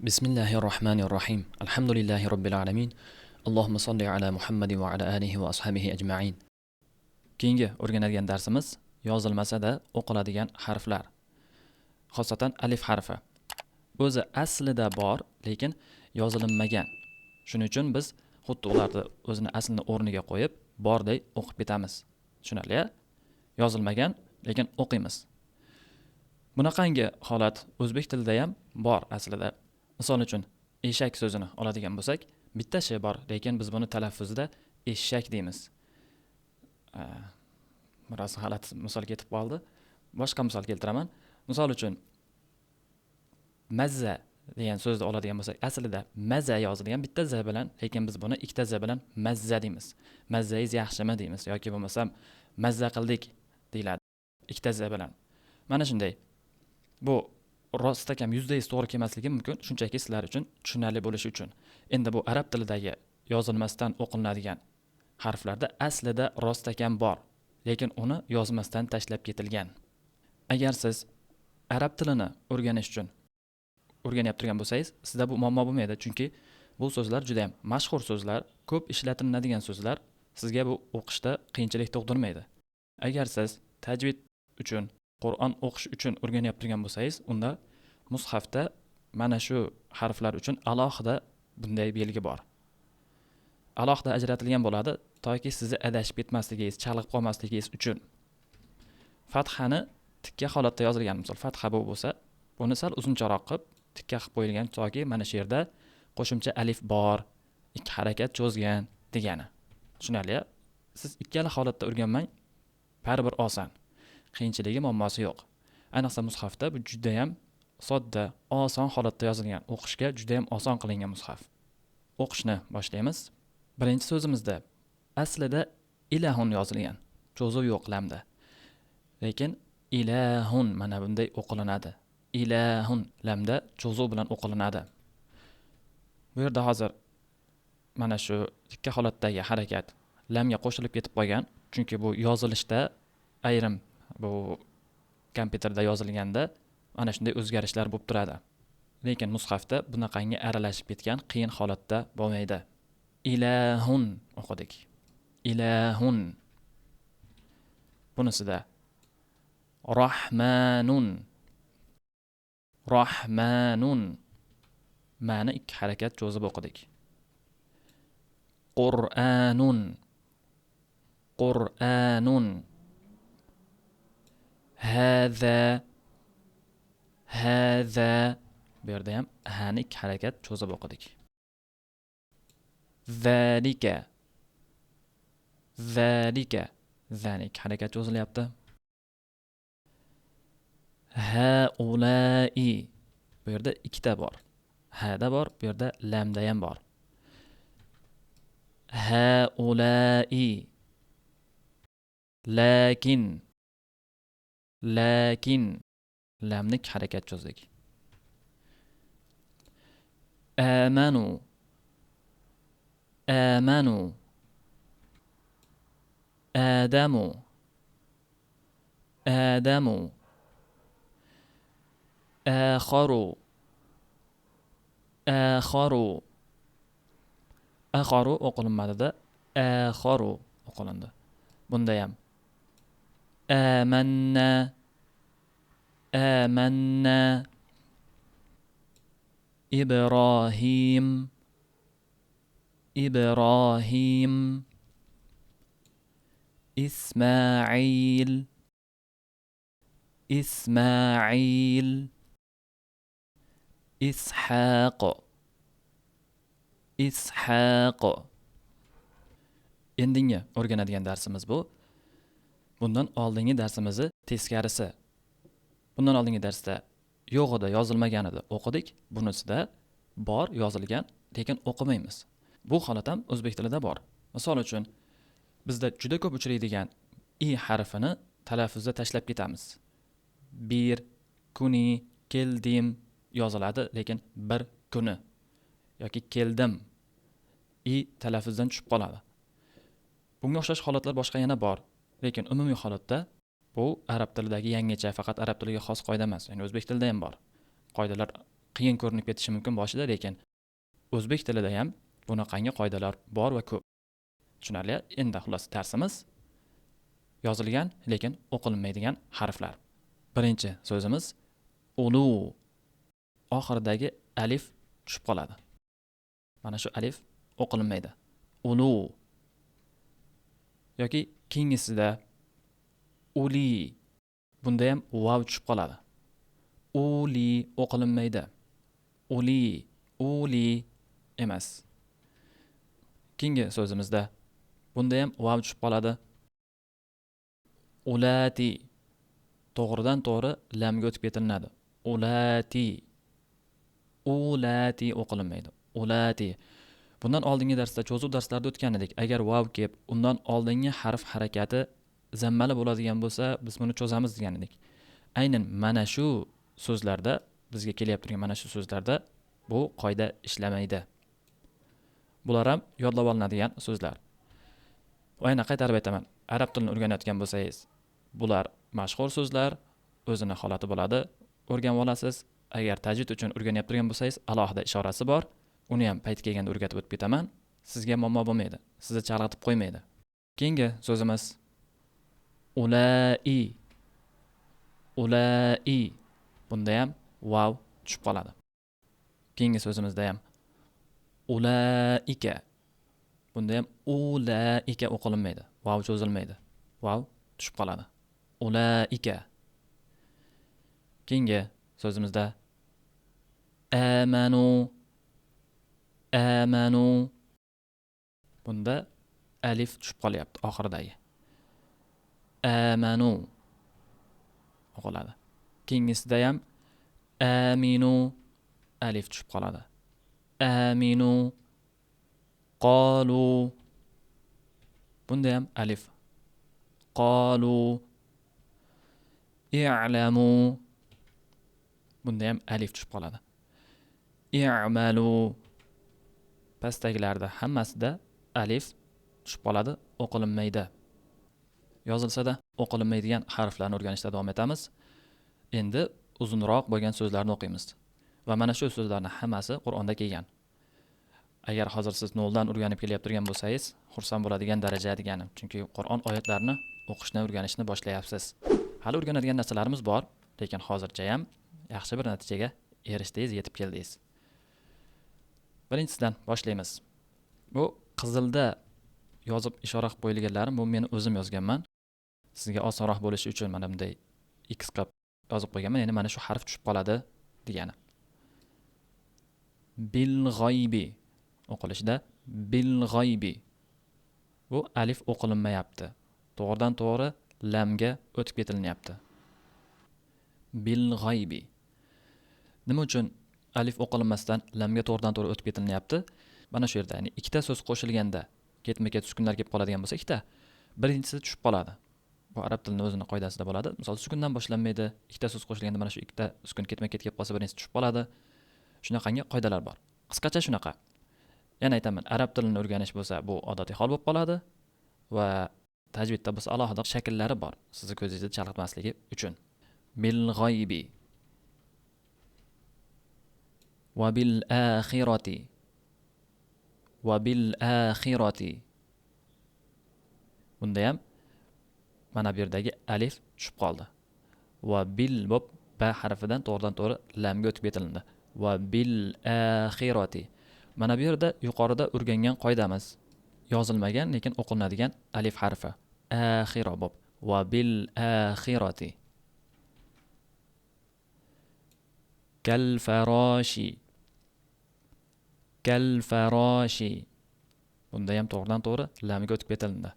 Bismillahirrohmanirrohim. Alhamdulillahi robbil alamin. Allohumma solli ala Muhammadin va ala alihi va ashabihi ajma'in. Keyingi o'rganadigan darsimiz yozilmasa-da o'qiladigan harflar. Xosatan alif harfi. O'zi aslida bor, lekin yozilinmagan. Shuning uchun biz xuddi ularni o'zini aslini o'rniga qo'yib, borday o'qib ketamiz. Tushunarli? Yozilmagan, lekin o'qiymiz. Bunaqangi holat o'zbek tilida ham bor aslida. Misol uchun eshak so'zini oladigan bo'lsak, bitta shay bor, lekin biz buni talaffuzida eshak deymiz. Biroz g'alati misol ketib qoldi. Boshqa misol keltiraman. Misol uchun mazza degan so'zni oladigan bo'lsak, aslida mazza yozilgan bitta z bilan, lekin biz buni ikkita z bilan mazza deymiz. Mazzangiz yaxshimi deymiz yoki bo'lmasam mazza qildik deyiladi. Ikkita z bilan. Mana shunday. Bu rostakam %100 to'g'ri kelmasligi mumkin, shunchaki sizlar uchun tushunarli bo'lishi uchun. Endi bu arab tilidagi yozilmasdan o'qilinadigan harflarda aslida rostakam bor, lekin uni yozmasdan tashlab ketilgan. Agar siz arab tilini o'rganish uchun o'rganyapti turgan bo'lsangiz, sizda bu muammo bo'lmaydi, chunki bu so'zlar juda ham mashhur so'zlar, ko'p ishlatiladigan so'zlar, sizga bu o'qishda qiyinchilik tug'dirmaydi. Agar siz tajvid uchun Qur'on o'qish uchun o'rganyapti turgan bo'lsangiz, unda mushafda mana shu harflar uchun alohida bunday belgi bor. Alohida ajratilgan bo'ladi, toki sizni adashib ketmasligingiz, chalg'ib qolmasligingiz uchun. Fathani tikka holatda yozilgan, misol fatha bu bo'lsa, buni sal uzuncharoq qilib tikka qilib qo'yilgan, toki mana shu yerda qo'shimcha alif bor, ikki harakat cho'zgan degani. Tushunarli? Siz ikkala holatda o'rganmang, baribir oson. Qiyinchiligi, muammosi yo'q. Ayniqsa mushafda bu juda ham sodda, oson holatda yozilgan, o'qishga juda ham oson qilingan mushaf. O'qishni boshlaymiz. Birinchi so'zimizda aslida ilahun yozilgan, cho'zuv yo'q lamda. Lekin ilahun mana bunday o'qilinadi. Ilahun lamda cho'zuv bilan o'qilinadi. Bu yerda hozir mana shu ikki holatdagi harakat lamga qo'shilib ketib qolgan, chunki bu yozilishda ayrim bu kompyuterda yozilganda ana shunday o'zgarishlar bo'lib turadi. Lekin mushafda bunaqangi aralashib ketgan qiyin holatda bo'lmaydi. Ilahun o'qidik. Ilahun. Bunisida Rahmanun. Rahmanun. Ma'ni ikki harakat cho'zib o'qidik. Qur'anun. Qur'anun. Hada. Hada. Bu yerda ham ha'ni ikki harakat cho'zib o'qidik. Zalika. Zalika. Zani ikki harakat cho'zilyapti. Haulai. Bu yerda ikkita bor. Hada bor, bu yerda lamda ham bor. Haulai. Lakin. Lakin. Lamni ikki harakat cho'zdik. Amanu. Amanu. Adamu. Adamu. Akharu. Akharu. Akharu o'qilinmadida akharu o'qilindi. Bunda ham amanna. Amanna. Ibrahim. Ibrahim. Ismail. Ismail. Ishaq. Ishaq. Endingi o'rganadigan darsimiz bu. Bundan oldingi darsimizni teskarisi. Bundan oldingi darsda yo'q edi, yozilmagan edi, o'qidik. Bunisida bor, yozilgan, lekin o'qimaymiz. Bu holat ham o'zbek tilida bor. Misol uchun bizda juda ko'p uchraydigan i harfini talaffuzda tashlab ketamiz. Bir kuni keldim yoziladi, lekin bir kuni yoki keldim i talaffuzdan tushib qoladi. Bunga o'xshash holatlar boshqa yana bor, lekin umumiy holatda bu arab tilidagi yangicha, faqat arab tiliga xos qoida emas, ya'ni o'zbek tilida ham bor. Qoidalar qiyin ko'rinib ketishi mumkin boshida, lekin o'zbek tilida ham bunaqangi qoidalar bor va ko'p. Tushunarli? Endi xullas darsimiz yozilgan lekin o'qilmaydigan harflar. Birinchi so'zimiz ulu. Oxiridagi alif tushib qoladi. Mana shu alif o'qilmaydi. Ulu. Yoki keyingisida uli. Bunda ham vav tushib qoladi. Uli o'qilinmaydi. Uli emas. Keyingi so'zimizda bunda ham vav tushib qoladi. Ulati. To'g'ridan to'g'ri lamga o'tib ketilinadi. Ulati o'qilinmaydi. Ulati. Bundan oldingi darsda, cho'zuv darslarida o'tgan edik. Agar vav kelib, undan oldingi harf harakati zammali bo'ladigan bo'lsa, biz buni cho'zamiz degan edik. Aynan mana shu so'zlarda, bizga kelyapti turgan mana shu so'zlarda bu qoida ishlamaydi. Bular ham yodlab olinadigan so'zlar. Va yana qaytarib aytaman. Arab tilini o'rganayotgan bo'lsangiz, bular mashhur so'zlar, o'zini holati bo'ladi, o'rganib olasiz. Agar tajvid uchun o'rganib turgan bo'lsangiz, alohida ishorasi bor. Uni ham payt kelganda o'rgatib o'tib ketaman. Sizga muammo bo'lmaydi. Sizni chalg'itib qo'ymaydi. Keyingi so'zimiz ulai. Bunda ham vav tushib qoladi. Keyingi so'zimizda ham ulaika. Bunda ham ulaika o'qilinmaydi. Vav cho'zilmaydi. Vav tushib qoladi. Ulaika. Keyingi so'zimizda amanu. Bunda alif tushib qolyapti oxiridagi. Amanu o'qiladi. Keyingisida ham aminu alif tushib qoladi. Aminu. Qalu. Bunda ham alif. Qalu. I'lamu. Bunda ham alif tushib qoladi. I'malu. Pastdagilarda hammasida alif tushib qoladi, o'qilinmaydi. Yozilsa-da o'qilinmaydigan harflarni o'rganishda davom etamiz. Endi uzunroq bo'lgan so'zlarni o'qiymiz. Va mana shu so'zlarning hammasi Qur'onda kelgan. Agar hozir siz noldan o'rganib kelyaptirgan bo'lsangiz, xursand bo'ladigan daraja deganim. Chunki Qur'on oyatlarini o'qishni, o'rganishni boshlayapsiz. Hali o'rganadigan narsalarimiz bor, lekin hozircha ham yaxshi bir natijaga erishdingiz, yetib keldingiz. Birinchisidan boshlaymiz. Bu qizilda yozib ishora qilib qo'yilganlarim, bu men o'zim yozganman. Sizga osonroq bo'lishi uchun mana bunday X qilib yozib qo'yganman. Ya'ni mana shu harf tushib qoladi degani. Bil g'oybi o'qilishda bil g'oybi. Bu alif o'qilinmayapti. To'g'ridan to'g'ri lamga o'tib ketilinyapti. Bil g'oybi. Nima uchun alif o'qilinmasdan lamga to'g'ridan to'g'ri o'tib ketilinyapti? Mana shu yerda, ya'ni ikkita so'z qo'shilganda ketma-ket sukunlar kelib qoladigan bo'lsa, ikkita, birinchisi tushib qoladi. Bu arab tilining o'zining qoidasida bo'ladi. Misol sukundan boshlanmaydi. Ikkita so'z qo'shilganda mana shu ikkita sukun ketma-ket kelib qolsa, birinchisi tushib qoladi. Shunaqangi qoidalar bor. Qisqacha shunaqa. Yana aytaman, arab tilini o'rganish bo'lsa, bu odatiy hol bo'lib qoladi va tajvidda bo'lsa alohida shakllari bor. Sizni ko'zingizni chalg'itmasligi uchun. Bil g'oybi va bil akhirati. Bunda ham mana bu yerdagi alif tushib qoldi. Va bil bo'p ba harfidan to'g'ridan to'g'ri lamga o'tib ketildi. Va bil akhirati. Mana bu yerda yuqorida o'rgangan qoidamiz. Yozilmagan lekin o'qilinadigan alif harfi. Akhira bo'p. Va bil akhirati. Kal farashi. Bunda ham to'g'ridan to'g'ri lamga o'tib ketildi.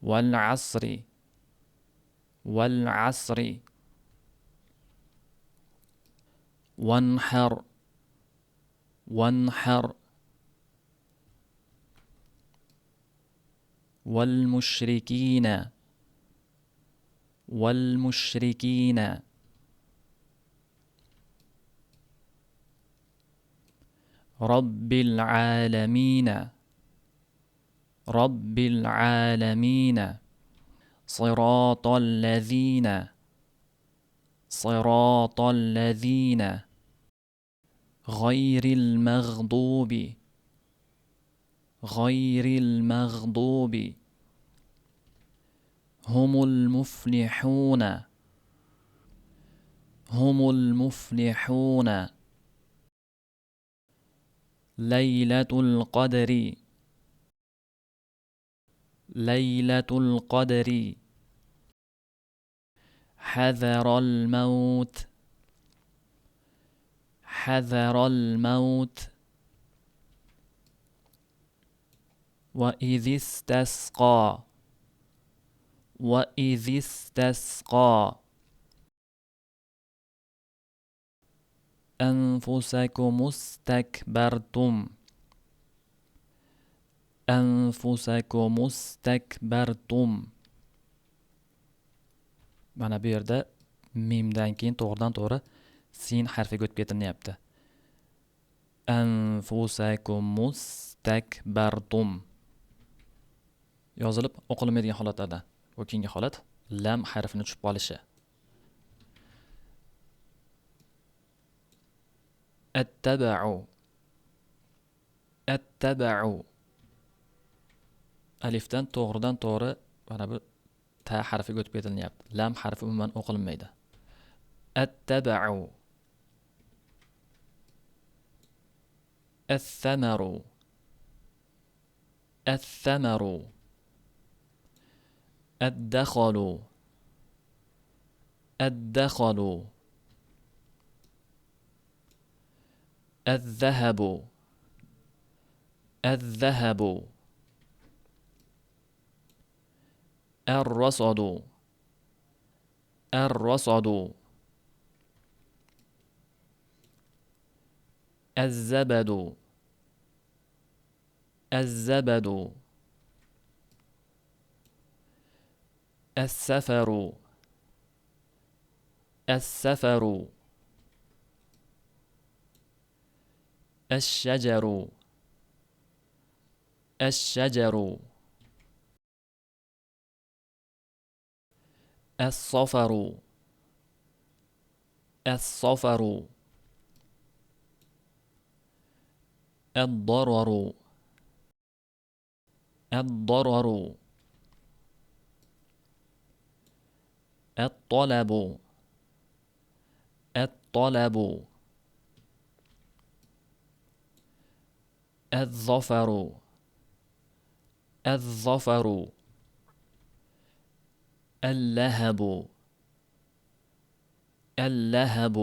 Wal asri. Wanhar. Wal mushrikina. Rabbil alamin. Siratal ladzina. صراط الذين غير المغضوب غير المغضوب هم المفلحون هم المفلحون ليلة القدر ليلة القدر حذر الموت حذر الموت وإذ استسقى وإذ استسقى أنفسكم استكبرتم أنفسكم استكبرتم. Mana bu yerda mimdan keyin to'g'ridan to'g'ri sin harfiga o'tib ketilyapti. Anfusakum mustakbartum yozilib o'qilmaydigan holatlarda. Bu keyingi holat lam harfini tushib qolishi. Attaba'u attaba'u alifdan to'g'ridan to'g'ri mana bu ta harfiga o'tib ketilyapti. Lam harfi umuman o'qilmaydi. Attaba'u الثمر الثمر الدخل الدخل الذهب الذهب الرصد الرصد الزبد الزبد السفر السفر الشجر الشجر الصفر الصفر الضرر الضرر الطلب الطلب الظفر الظفر اللهب اللهب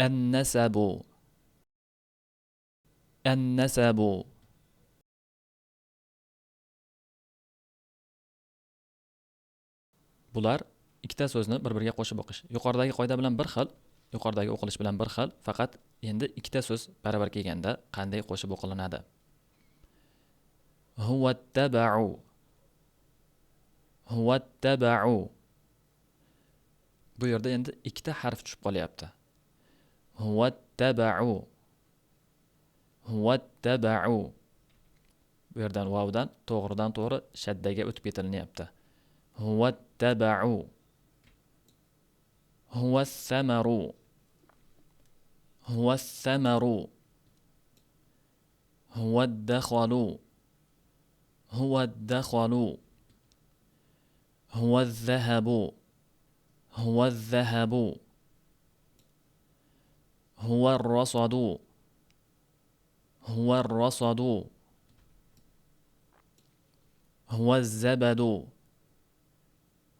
النسب النسب. Bular ikkita so'zni bir-biriga qo'shib o'qish. Yuqoridagi qoida bilan bir xil, yuqoridagi o'qilish bilan bir xil, faqat endi ikkita so'z baravar kelganda qanday qo'shib o'qilinadi? Huvattaba'u huvattaba'u. Bu yerda endi ikkita harf tushib qolyapti. Huvattaba'u huvattaba'u. Bu yerdan vavdan to'g'ridan to'g'ri shaddaga o'tib ketilyapti. Huvattaba'u huvassamaru huvassamaru huvaddakhalu huvaddakhalu huwadhahabu huwadhahabu huwarrasadu huwarrasadu huwazzabadu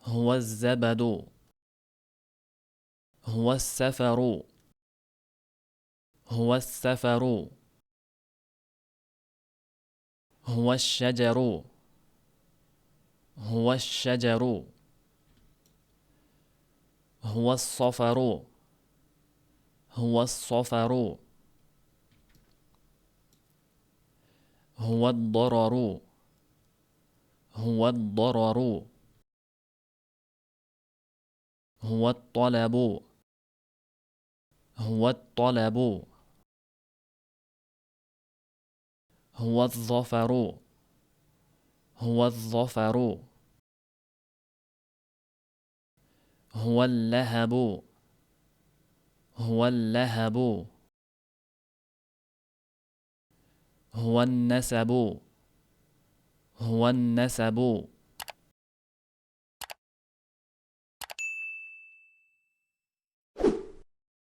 huwazzabadu huwassafaru huwassafaru huwashajaru huwashajaru huwassafaru huwassafaru huwaddararu huwaddararu huwattalabu huwattalabu huwadzafaru huwadzafaru هو اللهب. هو اللهب. هو النسب. هو النسب.